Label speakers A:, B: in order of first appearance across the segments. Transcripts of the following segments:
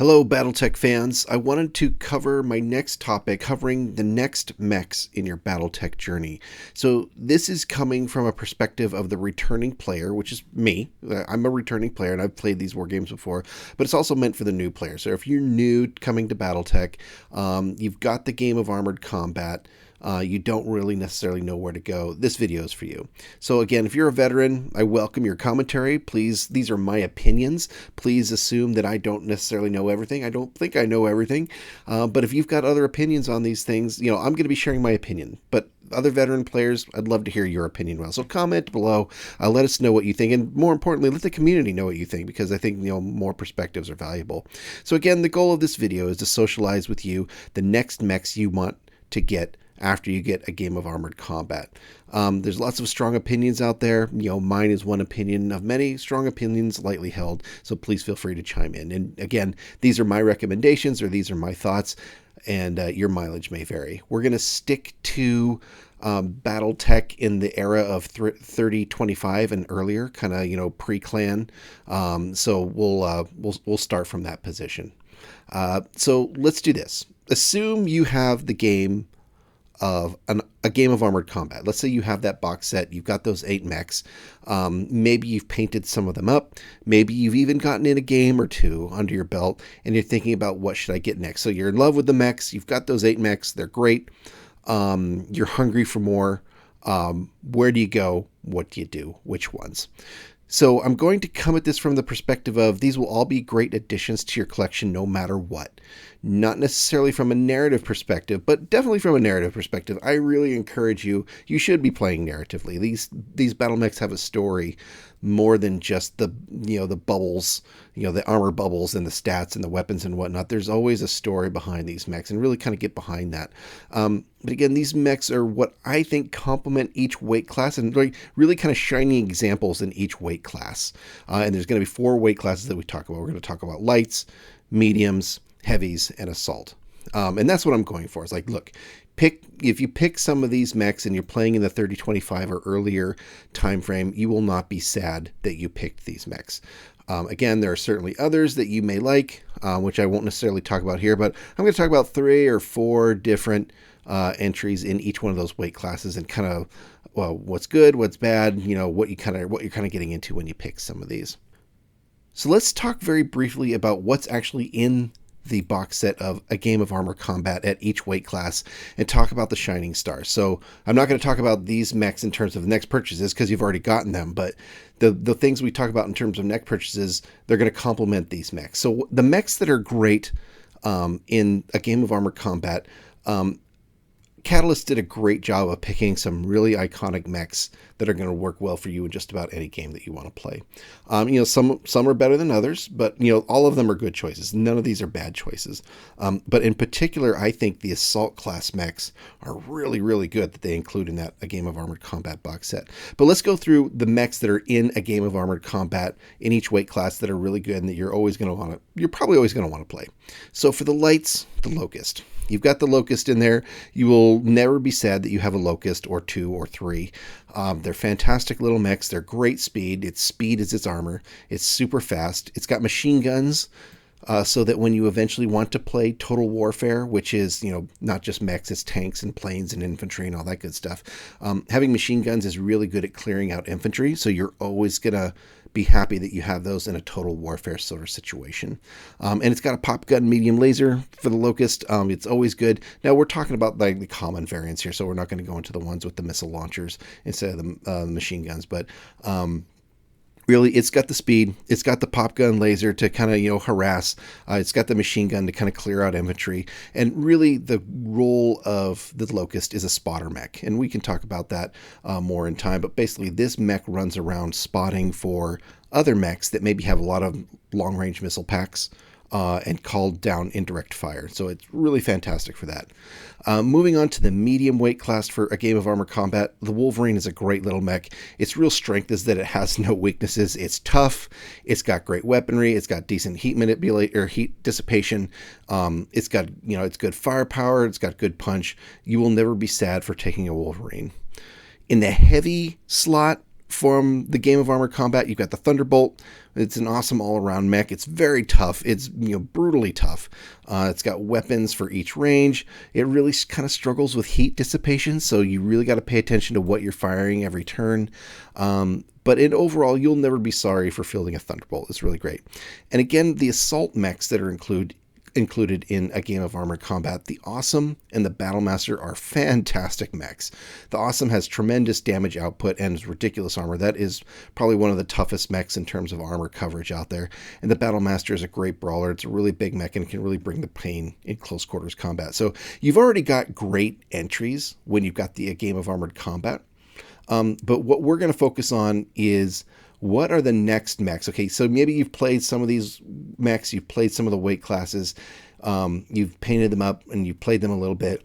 A: Hello, Battletech fans. I wanted to cover my next topic, covering the next mechs in your Battletech journey. So this is coming from a perspective of the returning player, which is me. I'm a returning player, and I've played these war games before, but it's also meant for the new player. So if you're new coming to Battletech, you've got the game of Armored Combat, you don't really necessarily know where to go, this video is for you. So again, if you're a veteran, I welcome your commentary. Please, these are my opinions. Please assume that I don't necessarily know everything. I don't think I know everything. But if you've got other opinions on these things, I'm going to be sharing my opinion. But other veteran players, I'd love to hear your opinion well. So comment below, let us know what you think, and more importantly, let the community know what you think, because I think more perspectives are valuable. So again, the goal of this video is to socialize with you the next mechs you want to get after you get a game of Armored Combat. There's lots of strong opinions out there. Mine is one opinion of many strong opinions lightly held, so please feel free to chime in. And again, these are my recommendations, or these are my thoughts, and your mileage may vary. We're going to stick to Battletech in the era of 3025 and earlier, kind of pre-clan. So we'll start from that position. So let's do this. Assume you have the game of a game of Armored Combat. Let's say you have that box set. You've got those 8 mechs. Maybe you've painted some of them up. Maybe you've even gotten in a game or two under your belt, and you're thinking about what should I get next. So you're in love with the mechs. You've got those 8 mechs. They're great. You're hungry for more. Where do you go? What do you do? Which ones? So I'm going to come at this from the perspective of these will all be great additions to your collection no matter what. Not necessarily from a narrative perspective, but definitely from a narrative perspective. I really encourage you should be playing narratively. These battle mechs have a story more than just the bubbles, the armor bubbles and the stats and the weapons and whatnot. There's always a story behind these mechs, and really kind of get behind that. But again, these mechs are what I think complement each weight class, and really kind of shining examples in each weight class. And there's going to be 4 weight classes that we talk about. We're going to talk about lights, mediums, heavies, and assault. And that's what I'm going for. It's like, look, if you pick some of these mechs and you're playing in the 3025 or earlier time frame, you will not be sad that you picked these mechs. Again, there are certainly others that you may like, which I won't necessarily talk about here, but I'm going to talk about 3 or 4 different entries in each one of those weight classes, and kind of what's good, what's bad, what you're kind of getting into when you pick some of these. So let's talk very briefly about what's actually in the box set of a game of Armored Combat at each weight class, and talk about the shining stars. So I'm not going to talk about these mechs in terms of next purchases, because you've already gotten them, but the things we talk about in terms of next purchases, they're going to complement these mechs. So the mechs that are great in a game of Armored Combat, Catalyst did a great job of picking some really iconic mechs that are going to work well for you in just about any game that you want to play. Some are better than others, but all of them are good choices. None of these are bad choices. But in particular, I think the assault class mechs are really, really good that they include in a game of Armored Combat box set. But let's go through the mechs that are in a game of Armored Combat in each weight class that are really good and that you're probably always going to want to play. So for the lights, the Locust. You've got the Locust in there. You will never be sad that you have a Locust or 2 or 3. They're fantastic little mechs. They're great speed. Its speed is its armor. It's super fast. It's got machine guns, so that when you eventually want to play Total Warfare, which is, not just mechs, it's tanks and planes and infantry and all that good stuff. Having machine guns is really good at clearing out infantry, so you're always going to be happy that you have those in a Total Warfare sort of situation. And it's got a pop gun medium laser for the Locust. It's always good. Now we're talking about the common variants here, so we're not going to go into the ones with the missile launchers instead of the machine guns, but really, it's got the speed, it's got the pop gun laser to kind of, harass, it's got the machine gun to kind of clear out infantry, and really the role of the Locust is a spotter mech, and we can talk about that more in time, but basically this mech runs around spotting for other mechs that maybe have a lot of long-range missile packs, and called down indirect fire. So it's really fantastic for that. Moving on to the medium weight class for a game of Armored Combat, the Wolverine is a great little mech. Its real strength is that it has no weaknesses. It's tough. It's got great weaponry. It's got decent heat heat dissipation. It's got, it's good firepower. It's got good punch. You will never be sad for taking a Wolverine. In the heavy slot From the Game of Armored Combat, you've got the Thunderbolt. It's an awesome all-around mech. It's very tough. It's brutally tough. It's got weapons for each range. It really kind of struggles with heat dissipation, so you really got to pay attention to what you're firing every turn. But overall, you'll never be sorry for fielding a Thunderbolt. It's really great. And again, the assault mechs that are included in a Game of Armored Combat, the Awesome and the Battlemaster are fantastic mechs. The Awesome has tremendous damage output and ridiculous armor. That is probably one of the toughest mechs in terms of armor coverage out there. And the Battlemaster is a great brawler. It's a really big mech and can really bring the pain in close quarters combat. So you've already got great entries when you've got the Game of Armored Combat. But what we're going to focus on is, what are the next mechs? Okay, so maybe you've played some of these mechs, you've played some of the weight classes, you've painted them up and you've played them a little bit,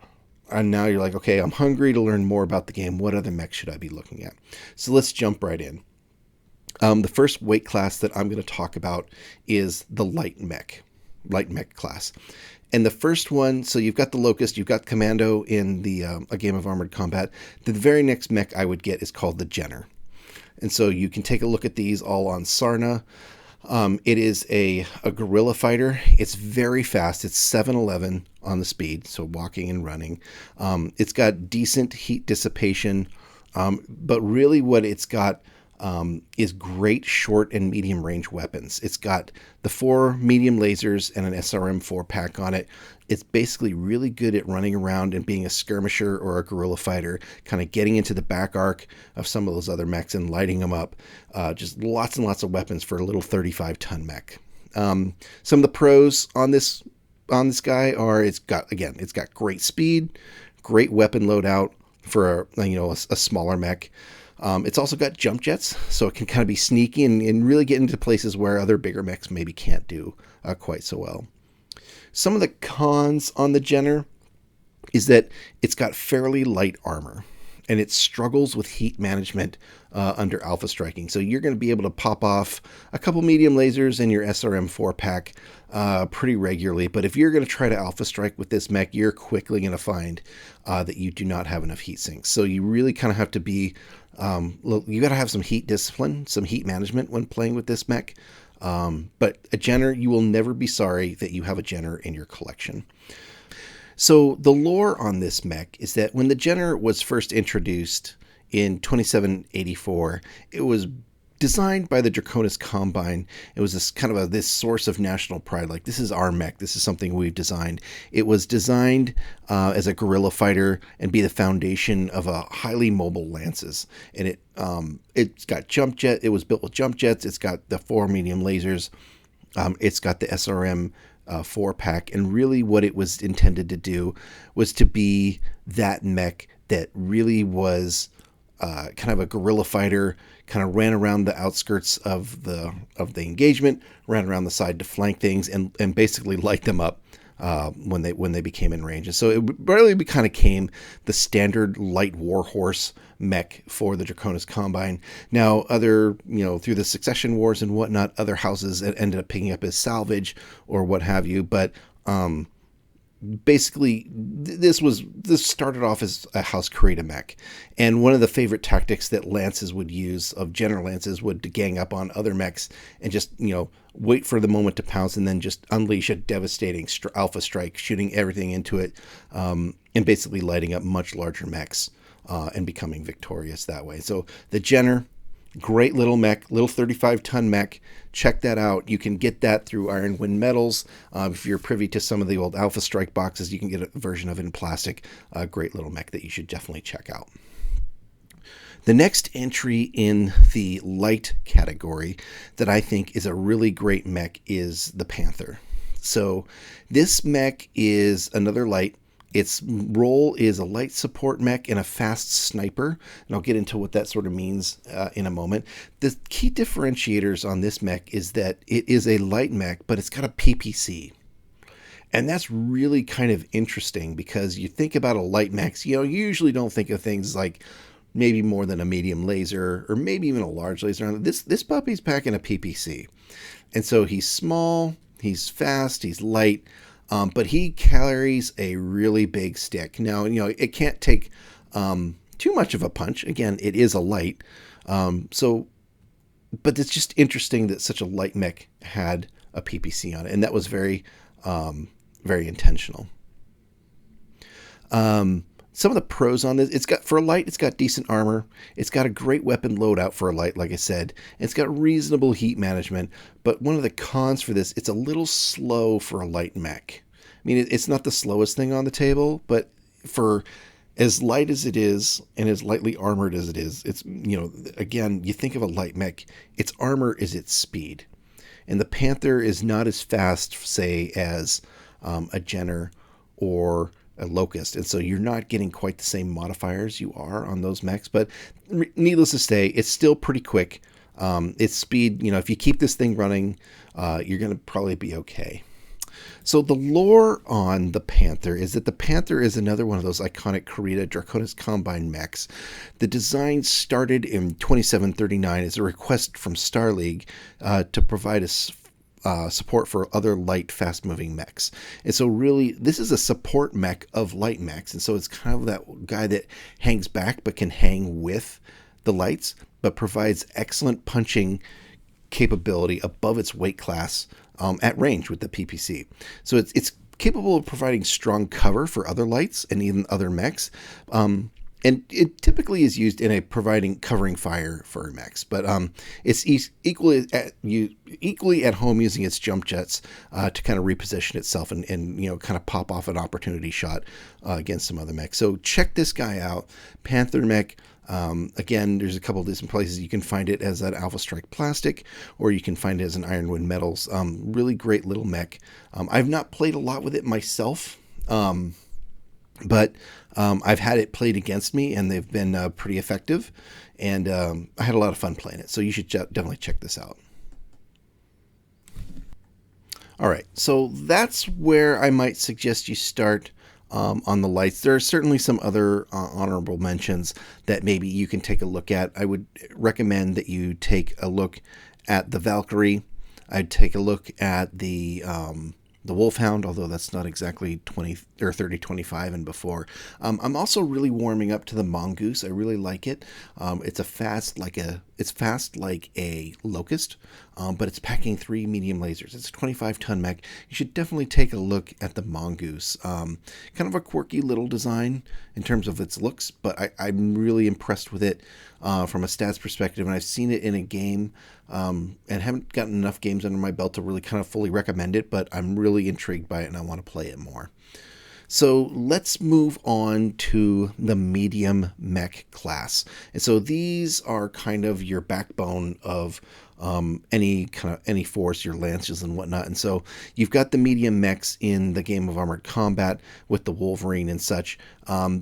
A: and now you're like, okay, I'm hungry to learn more about the game. What other mechs should I be looking at? So let's jump right in. The first weight class that I'm going to talk about is the light mech class. And the first one, so you've got the Locust, you've got Commando in the a Game of Armored Combat. The very next mech I would get is called the Jenner. And so you can take a look at these all on Sarna. It is a guerrilla fighter. It's very fast. It's 7'11" on the speed, so walking and running. It's got decent heat dissipation, but really what it's got is great short and medium range weapons. It's got the 4 medium lasers and an SRM 4-pack on it. It's basically really good at running around and being a skirmisher or a guerrilla fighter, kind of getting into the back arc of some of those other mechs and lighting them up. Just lots and lots of weapons for a little 35-ton mech. Some of the pros on this guy are, it's got great speed, great weapon loadout for a smaller mech. It's also got jump jets, so it can kind of be sneaky and really get into places where other bigger mechs maybe can't do quite so well. Some of the cons on the Jenner is that it's got fairly light armor, and it struggles with heat management under alpha striking. So you're going to be able to pop off a couple medium lasers and your SRM 4-pack pretty regularly. But if you're going to try to alpha strike with this mech, you're quickly going to find that you do not have enough heat sinks. So you really kind of have to be, you got to have some heat discipline, some heat management when playing with this mech. But a Jenner, you will never be sorry that you have a Jenner in your collection. So the lore on this mech is that when the Jenner was first introduced in 2784, it was designed by the Draconis Combine. It was this kind of this source of national pride. Like, this is our mech. This is something we've designed. It was designed as a guerrilla fighter and be the foundation of a highly mobile lances. And it's got jump jet. It was built with jump jets. It's got the 4 medium lasers. It's got the SRM 4-pack. And really what it was intended to do was to be that mech that really was kind of a guerrilla fighter, kind of ran around the outskirts of the engagement, ran around the side to flank things, and basically light them up when they became in range. And so it really kind of became the standard light warhorse mech for the Draconis Combine. Now, through the succession wars and whatnot, other houses ended up picking up as salvage or what have you, but basically this started off as a house create a mech, and one of the favorite tactics that lances would use, of general lances, would to gang up on other mechs and just wait for the moment to pounce and then just unleash a devastating alpha strike, shooting everything into it, and basically lighting up much larger mechs and becoming victorious that way. So the Jenner, great little mech, little 35-ton mech. Check that out. You can get that through Iron Wind Metals. If you're privy to some of the old Alpha Strike boxes, you can get a version of it in plastic. A great little mech that you should definitely check out. The next entry in the light category that I think is a really great mech is the Panther. So this mech is another light. Its role is a light support mech and a fast sniper, and I'll get into what that sort of means in a moment. The key differentiators on this mech is that it is a light mech, but it's got a PPC. And that's really kind of interesting, because you think about a light mech, you usually don't think of things like maybe more than a medium laser or maybe even a large laser. This puppy's packing a PPC. And so he's small, he's fast, he's light, but he carries a really big stick. Now, it can't take too much of a punch. Again, it is a light, So, but it's just interesting that such a light mech had a PPC on it, and that was very intentional. Some of the pros on this, it's got for a light, it's got decent armor. It's got a great weapon loadout for a light, like I said. It's got reasonable heat management. But one of the cons for this, it's a little slow for a light mech. I mean, it's not the slowest thing on the table, but for as light as it is and as lightly armored as it is, it's, again, you think of a light mech, its armor is its speed. And the Panther is not as fast, say, as a Jenner or a Locust, and so you're not getting quite the same modifiers you are on those mechs. But needless to say, it's still pretty quick. Its speed, if you keep this thing running, you're going to probably be okay. So the lore on the Panther is that the Panther is another one of those iconic Kurita Draconis Combine mechs. The design started in 2739 as a request from Star League to provide a support for other light, fast-moving mechs. And so really, this is a support mech of light mechs. And so it's kind of that guy that hangs back but can hang with the lights, but provides excellent punching capability above its weight class at range with the PPC. So it's capable of providing strong cover for other lights and even other mechs. And it typically is used in covering fire for mechs, but it's equally at home using its jump jets to kind of reposition itself and kind of pop off an opportunity shot against some other mechs. So check this guy out, Panther mech. Again, there's a couple of different places you can find it as an Alpha Strike plastic, or you can find it as an Ironwood Metals. Really great little mech. I've not played a lot with it myself. But I've had it played against me, and they've been pretty effective, and I had a lot of fun playing it. So you should definitely check this out. All right, so that's where I might suggest you start on the lights. There are certainly some other honorable mentions that maybe you can take a look at. I would recommend that you take a look at the Valkyrie. I'd take a look at the Wolfhound, although that's not exactly 20 or 3025 and before. I'm also really warming up to the Mongoose. I really like it. It's fast like a Locust, but it's packing 3 medium lasers. It's a 25-ton mech. You should definitely take a look at the Mongoose. Kind of a quirky little design in terms of its looks, but I'm really impressed with it from a stats perspective, and I've seen it in a game and haven't gotten enough games under my belt to really kind of fully recommend it, but I'm really intrigued by it and I want to play it more. So let's move on to the medium mech class. And so these are kind of your backbone of any force, your lances and whatnot. And so you've got the medium mechs in the game of Armored Combat with the Wolverine and such.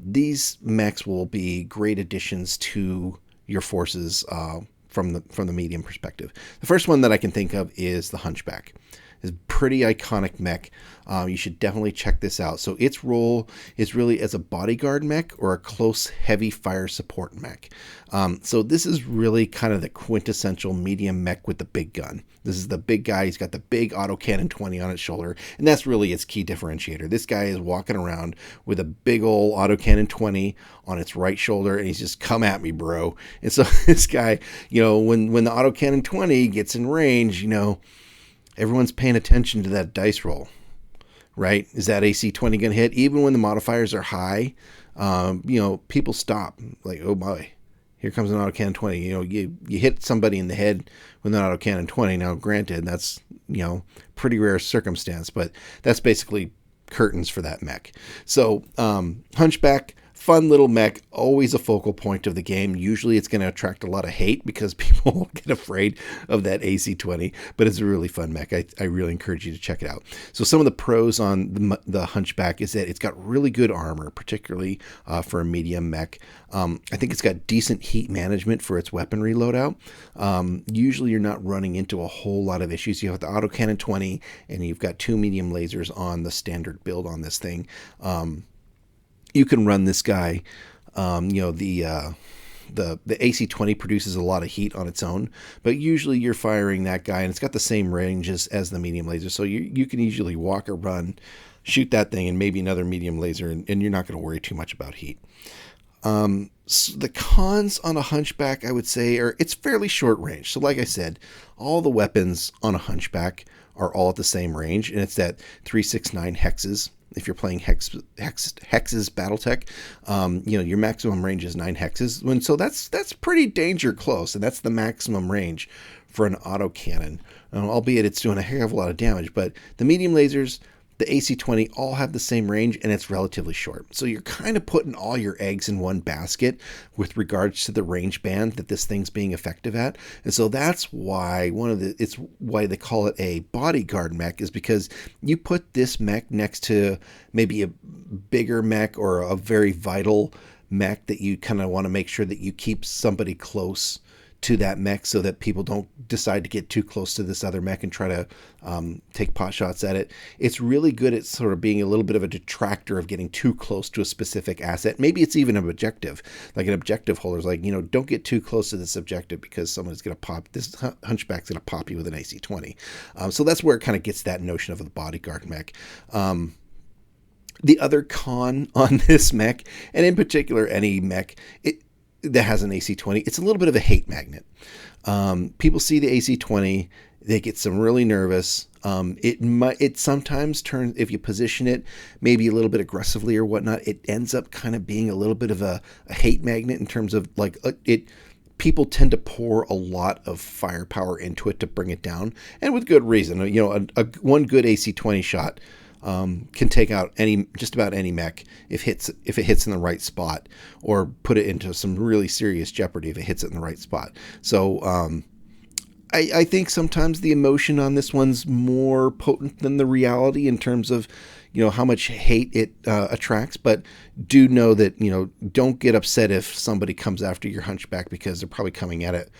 A: These mechs will be great additions to your forces from the medium perspective. The first one that I can think of is the Hunchback. It's a pretty iconic mech. You should definitely check this out. So its role is really as a bodyguard mech or a close heavy fire support mech. So this is really kind of the quintessential medium mech with the big gun. This is the big guy. He's got the big autocannon 20 on its shoulder, and that's really its key differentiator. This guy is walking around with a big old autocannon 20 on its right shoulder, and he's just, come at me, bro. And so this guy, when the autocannon 20 gets in range, everyone's paying attention to that dice roll, right? Is that AC 20 going to hit? Even when the modifiers are high, people stop. Like, oh boy, here comes an autocannon 20. You hit somebody in the head with an autocannon 20. Now, granted, that's, pretty rare circumstance, but that's basically curtains for that mech. So, Hunchback, fun little mech, always a focal point of the game. Usually it's going to attract a lot of hate because people get afraid of that AC-20, but it's a really fun mech. I really encourage you to check it out. So some of the pros on the Hunchback is that it's got really good armor, particularly for a medium mech. I think it's got decent heat management for its weaponry loadout. Usually you're not running into a whole lot of issues. You have the autocannon 20 and you've got 2 medium lasers on the standard build on this thing. You can run this guy, the AC-20 produces a lot of heat on its own, but usually you're firing that guy and it's got the same range as the medium laser. So you can usually walk or run, shoot that thing and maybe another medium laser, and you're not going to worry too much about heat. So the cons on a hunchback, I would say, are it's fairly short range. So like I said, all the weapons on a hunchback are all at the same range, and it's that 369 hexes. If you're playing hexes Battletech, your maximum range is 9 hexes. And so that's pretty danger close, and that's the maximum range for an autocannon. Albeit it's doing a heck of a lot of damage, but the medium lasers, the AC-20 all have the same range, and it's relatively short. So you're kind of putting all your eggs in one basket with regards to the range band that this thing's being effective at. And so that's why it's why they call it a bodyguard mech, is because you put this mech next to maybe a bigger mech or a very vital mech that you kind of want to make sure that you keep somebody close to that mech so that people don't decide to get too close to this other mech and try to take pot shots at it. It's really good at sort of being a little bit of a detractor of getting too close to a specific asset. Maybe it's even an objective. Like an objective holder's like, don't get too close to this objective because someone's going to pop, this hunchback's going to pop you with an AC-20. So that's where it kind of gets that notion of the bodyguard mech. The other con on this mech, and in particular any mech, that has an AC-20, it's a little bit of a hate magnet. People see the AC-20, they get some really nervous. It sometimes turns, if you position it maybe a little bit aggressively or whatnot, it ends up kind of being a little bit of a hate magnet in terms of like people tend to pour a lot of firepower into it to bring it down, and with good reason. One good AC-20 shot can take out just about any mech if it hits in the right spot, or put it into some really serious jeopardy if it hits it in the right spot. So I think sometimes the emotion on this one's more potent than the reality in terms of how much hate it attracts. But do know that don't get upset if somebody comes after your hunchback, because they're probably coming at it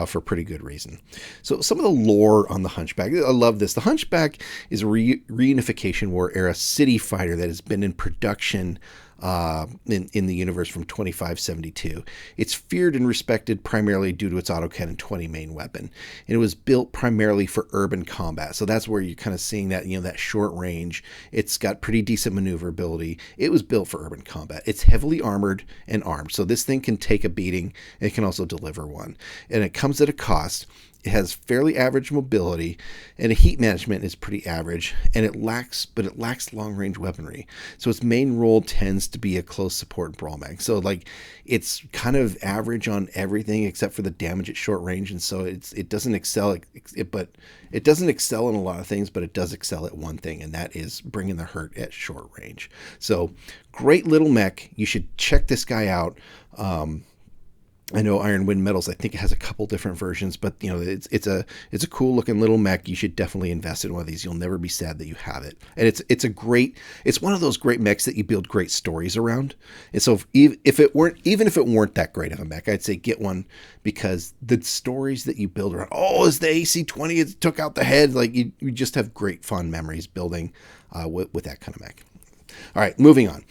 A: for pretty good reason. So some of the lore on the hunchback, I love this. The hunchback is a reunification war era city fighter that has been in production in the universe from 2572. It's feared and respected primarily due to its autocannon 20 main weapon. And it was built primarily for urban combat. So that's where you're kind of seeing that, that short range. It's got pretty decent maneuverability. It was built for urban combat. It's heavily armored and armed. So this thing can take a beating. It can also deliver one. And it comes at a cost. It has fairly average mobility, and the heat management is pretty average, and it lacks long-range weaponry. So its main role tends to be a close support brawl mag. So it's kind of average on everything except for the damage at short range, and so it doesn't excel. But it doesn't excel in a lot of things, but it does excel at one thing, and that is bringing the hurt at short range. So great little mech. You should check this guy out. I know Iron Wind Metals, I think it has a couple different versions, but it's a cool looking little mech. You should definitely invest in one of these. You'll never be sad that you have it. And it's one of those great mechs that you build great stories around. And so even if it weren't that great of a mech, I'd say get one, because the stories that you build around, is the AC-20, it took out the head. Like you just have great fun memories building with that kind of mech. All right, moving on.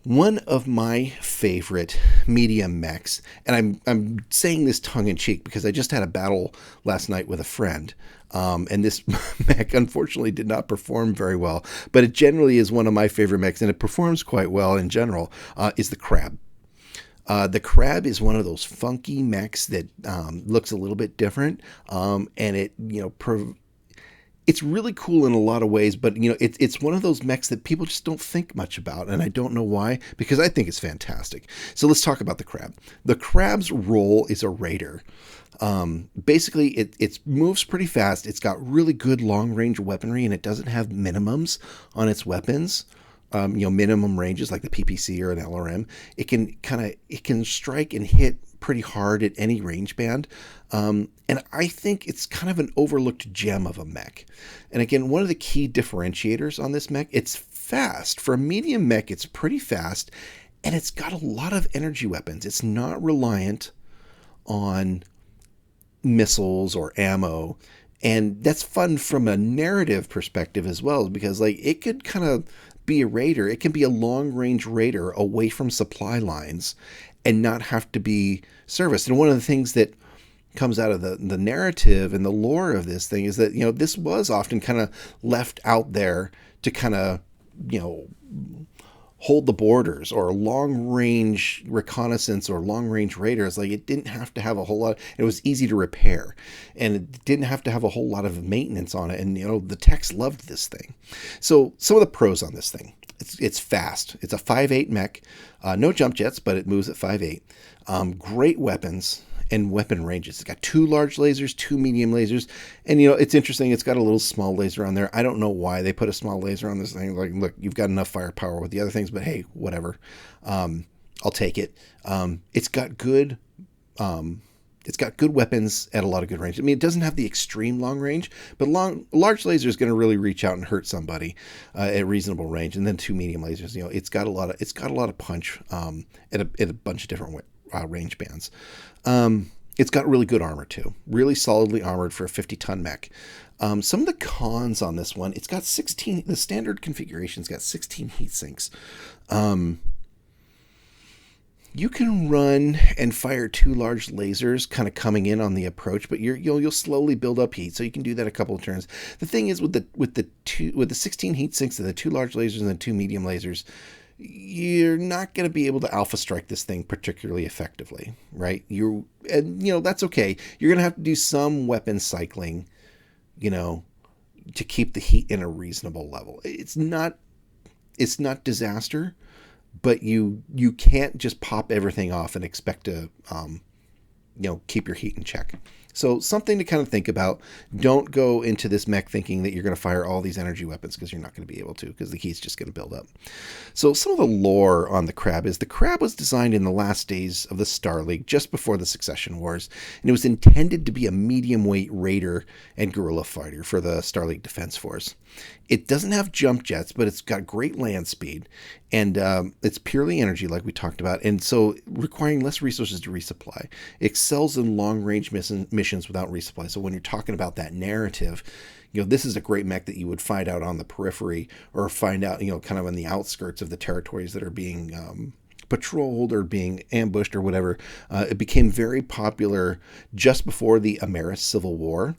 A: One of my favorite medium mechs, and I'm saying this tongue-in-cheek because I just had a battle last night with a friend, and this mech unfortunately did not perform very well, but it generally is one of my favorite mechs, and it performs quite well in general, is the Crab. The Crab is one of those funky mechs that looks a little bit different, and it it's really cool in a lot of ways, but it's one of those mechs that people just don't think much about, and I don't know why, because I think it's fantastic. So let's talk about the Crab. The Crab's role is a raider. Basically, it moves pretty fast. It's got really good long-range weaponry, and it doesn't have minimums on its weapons. Minimum ranges like the PPC or an LRM. It can strike and hit pretty hard at any range band. And I think it's kind of an overlooked gem of a mech. And again, one of the key differentiators on this mech, it's fast. For a medium mech, it's pretty fast, and it's got a lot of energy weapons. It's not reliant on missiles or ammo. And that's fun from a narrative perspective as well, because it could kind of be a raider. It can be a long-range raider away from supply lines and not have to be serviced. And one of the things that comes out of the narrative and the lore of this thing is that, this was often kind of left out there to kind of, hold the borders or long range reconnaissance or long range raiders. Like, it didn't have to have a whole lot. It was easy to repair, and it didn't have to have a whole lot of maintenance on it. And the techs loved this thing. So some of the pros on this thing: it's fast. It's a 5.8 mech, no jump jets, but it moves at 5.8. Great weapons and weapon ranges. It's got 2 large lasers, 2 medium lasers, and it's interesting. It's got a little small laser on there. I don't know why they put a small laser on this thing. Like, look, you've got enough firepower with the other things, but hey, whatever. I'll take it. It's got good. It's got good weapons at a lot of good range. I mean, it doesn't have the extreme long range, but large laser is going to really reach out and hurt somebody at reasonable range. And then 2 medium lasers. It's got a lot of punch at a bunch of different range bands. It's got really good armor too, really solidly armored for a 50-ton mech. Some of the cons on this one: it's got 16. The standard configuration's got 16 heat sinks. You can run and fire 2 large lasers kind of coming in on the approach, but you'll slowly build up heat, so you can do that a couple of turns. The thing is, with the 16 heat sinks and the 2 large lasers and the 2 medium lasers, you're not going to be able to alpha strike this thing particularly effectively, right? That's okay. You're going to have to do some weapon cycling, to keep the heat in a reasonable level. It's not disaster, but you can't just pop everything off and expect to keep your heat in check. So something to kind of think about. Don't go into this mech thinking that you're going to fire all these energy weapons, because you're not going to be able to, because the heat's just going to build up. So some of the lore on the Crab is the Crab was designed in the last days of the Star League, just before the Succession Wars, and it was intended to be a medium-weight raider and guerrilla fighter for the Star League Defense Force. It doesn't have jump jets, but it's got great land speed, and it's purely energy, like we talked about, and so requiring less resources to resupply. It excels in long-range missions without resupply. So when you're talking about that narrative, this is a great mech that you would find out on the periphery, or find out, kind of on the outskirts of the territories that are being patrolled or being ambushed or whatever. It became very popular just before the Ameris Civil War.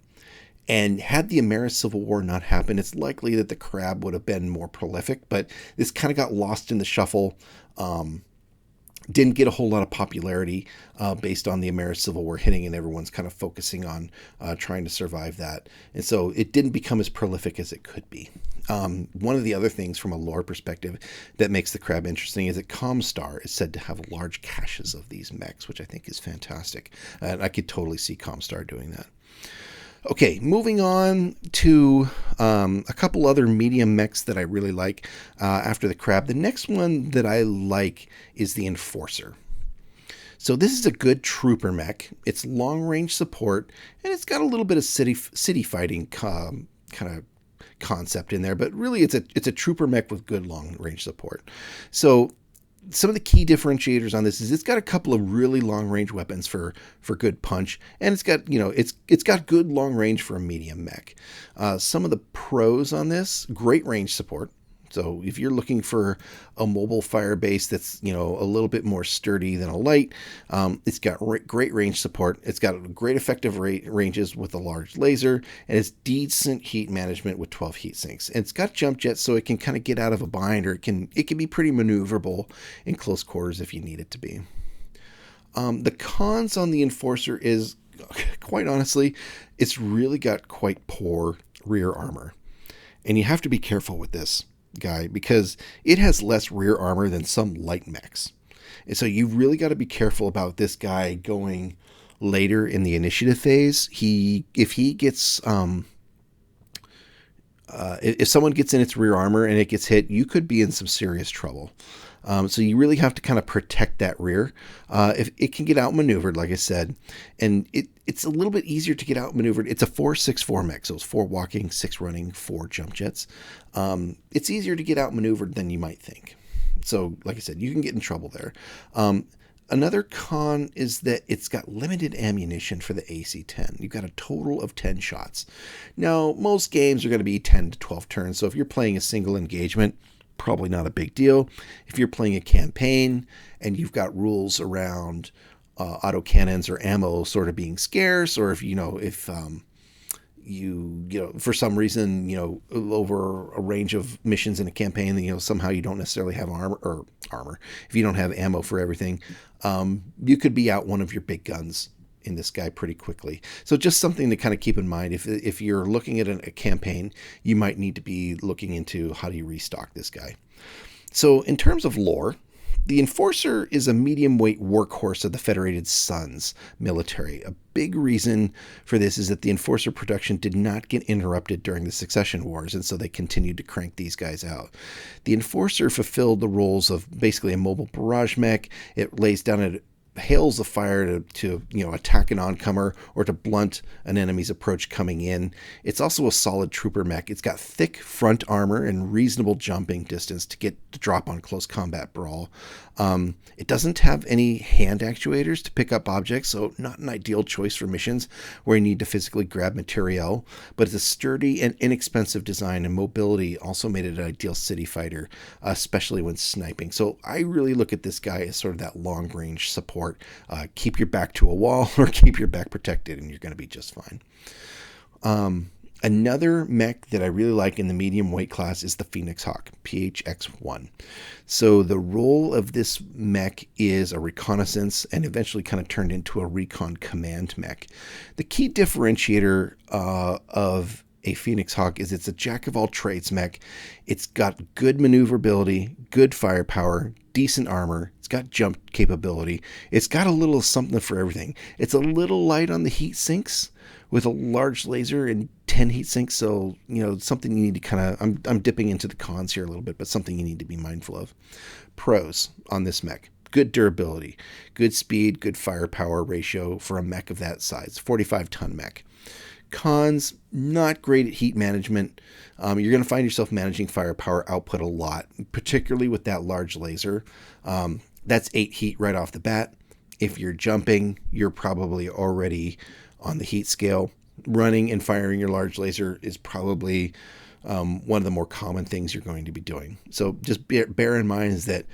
A: And had the Ameris Civil War not happened, it's likely that the Crab would have been more prolific, but this kind of got lost in the shuffle. Didn't get a whole lot of popularity based on the Ameris Civil War hitting, and everyone's kind of focusing on trying to survive that. And so it didn't become as prolific as it could be. One of the other things from a lore perspective that makes the Crab interesting is that Comstar is said to have large caches of these mechs, which I think is fantastic. And I could totally see Comstar doing that. Okay, moving on to a couple other medium mechs that I really like after the Crab. The next one that I like is the Enforcer. So this is a good trooper mech. It's long-range support, and it's got a little bit of city fighting kind of concept in there, but really it's a trooper mech with good long-range support. So some of the key differentiators on this is it's got a couple of really long range weapons for good punch, and it's got it's got good long range for a medium mech. Some of the pros on this: great range support. So if you're looking for a mobile fire base that's a little bit more sturdy than a light, it's got great range support. It's got great effective ranges with a large laser, and it's decent heat management with 12 heat sinks. And it's got jump jets, so it can kind of get out of a bind, or it can be pretty maneuverable in close quarters if you need it to be. The cons on the Enforcer is, quite honestly, it's really got quite poor rear armor, and you have to be careful with this guy because it has less rear armor than some light mechs. And so you've really got to be careful about this guy going later in the initiative phase. If someone gets in its rear armor and it gets hit, you could be in some serious trouble. So you really have to kind of protect that rear. If it can get outmaneuvered, like I said, and it's a little bit easier to get outmaneuvered. It's a 4-6-4 mech, so it's 4 walking, 6 running, 4 jump jets. It's easier to get outmaneuvered than you might think. So, like I said, you can get in trouble there. Another con is that it's got limited ammunition for the AC-10. You've got a total of 10 shots. Now, most games are going to be 10 to 12 turns, so if you're playing a single engagement, probably not a big deal. If you're playing a campaign and you've got rules around autocannons or ammo sort of being scarce, or if you know, for some reason, you know, over a range of missions in a campaign, you know, somehow you don't necessarily have armor. If you don't have ammo for everything, you could be out one of your big guns in this guy pretty quickly. So just something to kind of keep in mind. If you're looking at a campaign, you might need to be looking into how do you restock this guy. So in terms of lore, the Enforcer is a medium weight workhorse of the Federated Suns military. A big reason for this is that the Enforcer production did not get interrupted during the Succession Wars, and so they continued to crank these guys out. The Enforcer fulfilled the roles of basically a mobile barrage mech. It lays down a hails of fire to you know, attack an oncomer or to blunt an enemy's approach coming in. It's also a solid trooper mech. It's got thick front armor and reasonable jumping distance to get to drop on close combat brawl. It doesn't have any hand actuators to pick up objects, so not an ideal choice for missions where you need to physically grab materiel, but it's a sturdy and inexpensive design, and mobility also made it an ideal city fighter, especially when sniping. So I really look at this guy as sort of that long range support. Keep your back to a wall or keep your back protected and you're going to be just fine. Another mech that I really like in the medium weight class is the Phoenix Hawk, PHX-1. So the role of this mech is a reconnaissance and eventually kind of turned into a recon command mech. The key differentiator of a Phoenix Hawk is it's a jack-of-all-trades mech. It's got good maneuverability, good firepower, decent armor. It's got jump capability. It's got a little something for everything. It's a little light on the heat sinks with a large laser and 10 heat sinks. So, you know, something you need to kind of, I'm dipping into the cons here a little bit, but something you need to be mindful of. Pros on this mech: good durability, good speed, good firepower ratio for a mech of that size, 45-ton mech. Cons: not great at heat management. You're going to find yourself managing firepower output a lot, particularly with that large laser. That's 8 heat right off the bat. If you're jumping, you're probably already on the heat scale. Running and firing your large laser is probably one of the more common things you're going to be doing. So just bear in mind is that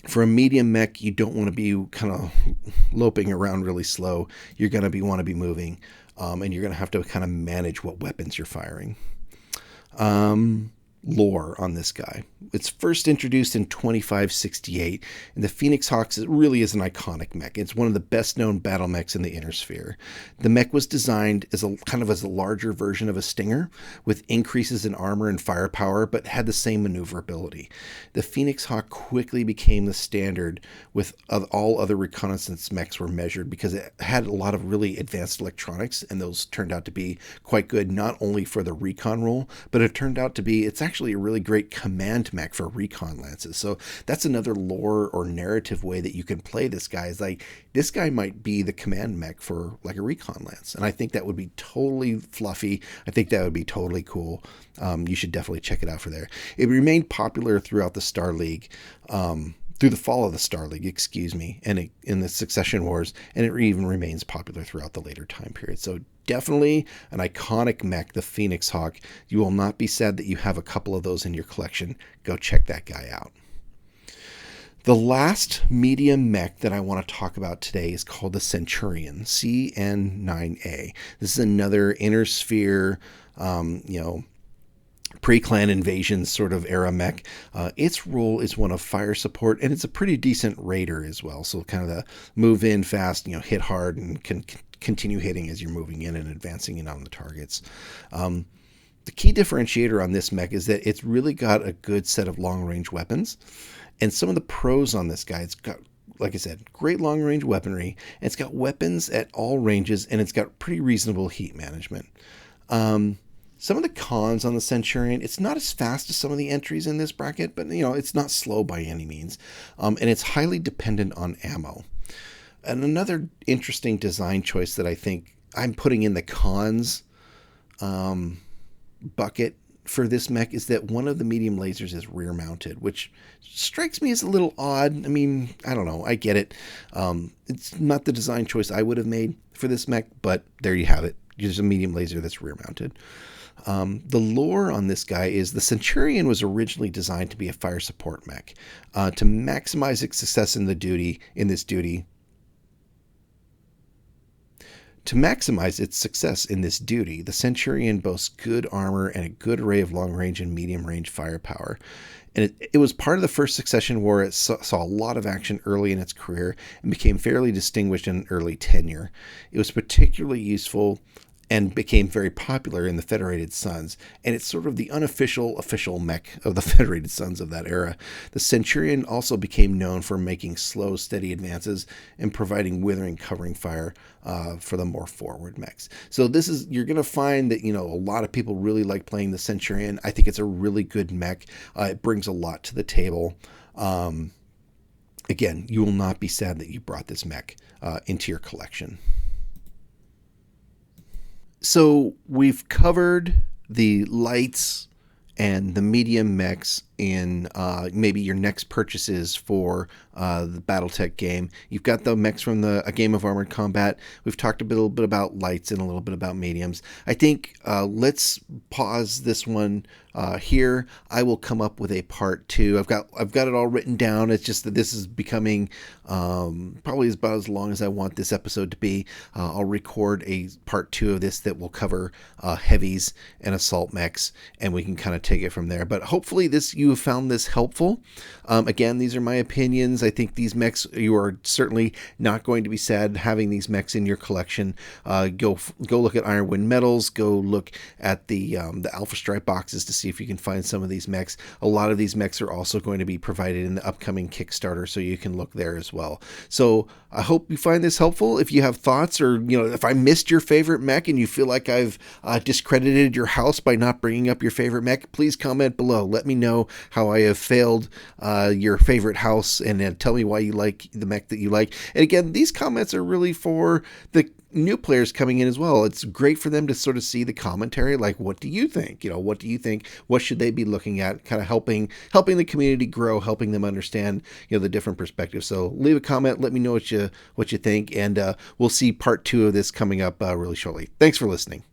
A: for a medium mech, you don't want to be kind of loping around really slow. You're going to want to be moving, and you're going to have to kind of manage what weapons you're firing. Lore on this guy. It's first introduced in 2568, and the Phoenix Hawks really is an iconic mech. It's one of the best known battle mechs in the Inner Sphere. The mech was designed as a larger version of a Stinger with increases in armor and firepower, but had the same maneuverability. The Phoenix Hawk quickly became the standard with all other reconnaissance mechs were measured because it had a lot of really advanced electronics, and those turned out to be quite good, not only for the recon role, but it turned out to be, it's actually a really great command mech for recon lances. So that's another lore or narrative way that you can play this guy. Is like, this guy might be the command mech for like a recon lance. And I think that would be totally fluffy. I think that would be totally cool. You should definitely check it out for there. It remained popular throughout the Star League, through the fall of the Star League, and in the Succession Wars, and it even remains popular throughout the later time period. So definitely an iconic mech, the Phoenix Hawk. You will not be sad that you have a couple of those in your collection. Go check that guy out. The last medium mech that I want to talk about today is called the Centurion, CN9A. This is another Inner Sphere, pre-clan invasion sort of era mech. Its role is one of fire support, and it's a pretty decent raider as well. So kind of the move in fast, hit hard, and can continue hitting as you're moving in and advancing in on the targets. The key differentiator on this mech is that it's really got a good set of long-range weapons. And some of the pros on this guy, it's got, like I said, great long-range weaponry. And it's got weapons at all ranges, and it's got pretty reasonable heat management. Some of the cons on the Centurion, it's not as fast as some of the entries in this bracket, but it's not slow by any means. And it's highly dependent on ammo. And another interesting design choice that I think I'm putting in the cons bucket for this mech is that one of the medium lasers is rear mounted, which strikes me as a little odd. I mean, I don't know. I get it. It's not the design choice I would have made for this mech, but there you have it. There's a medium laser that's rear mounted. The lore on this guy is the Centurion was originally designed to be a fire support mech. To maximize its success in this duty, To maximize its success in this duty, the Centurion boasts good armor and a good array of long-range and medium-range firepower. And it was part of the First Succession War. It saw a lot of action early in its career and became fairly distinguished in early tenure. It was particularly useful and became very popular in the Federated Suns, and it's sort of the unofficial official mech of the Federated Suns of that era. The Centurion also became known for making slow, steady advances and providing withering covering fire for the more forward mechs. So you're going to find that, a lot of people really like playing the Centurion. I think it's a really good mech. It brings a lot to the table. Again, you will not be sad that you brought this mech into your collection. So we've covered the lights and the medium mechs in maybe your next purchases for the Battletech game. You've got the mechs from A Game of Armored Combat. We've talked a little bit about lights and a little bit about mediums. I think let's pause this one here. I will come up with a part 2. I've got it all written down. It's just that this is becoming probably about as long as I want this episode to be. I'll record a part 2 of this that will cover heavies and assault mechs, and we can kind of take it from there. But hopefully you have found this helpful. Again, these are my opinions. I think these mechs, you are certainly not going to be sad having these mechs in your collection. Go look at Ironwind Metals. Go look at the Alpha Stripe boxes to see if you can find some of these mechs. A lot of these mechs are also going to be provided in the upcoming Kickstarter, so you can look there as well. So I hope you find this helpful. If you have thoughts, or if I missed your favorite mech and you feel like I've discredited your house by not bringing up your favorite mech, please comment below. Let me know how I have failed your favorite house, and tell me why you like the mech that you like. And again, these comments are really for the new players coming in as well. It's great for them to sort of see the commentary, like, what do you think? What do you think? What should they be looking at? Kind of helping the community grow, helping them understand, the different perspectives. So leave a comment, let me know what you think, and we'll see part 2 of this coming up really shortly. Thanks for listening.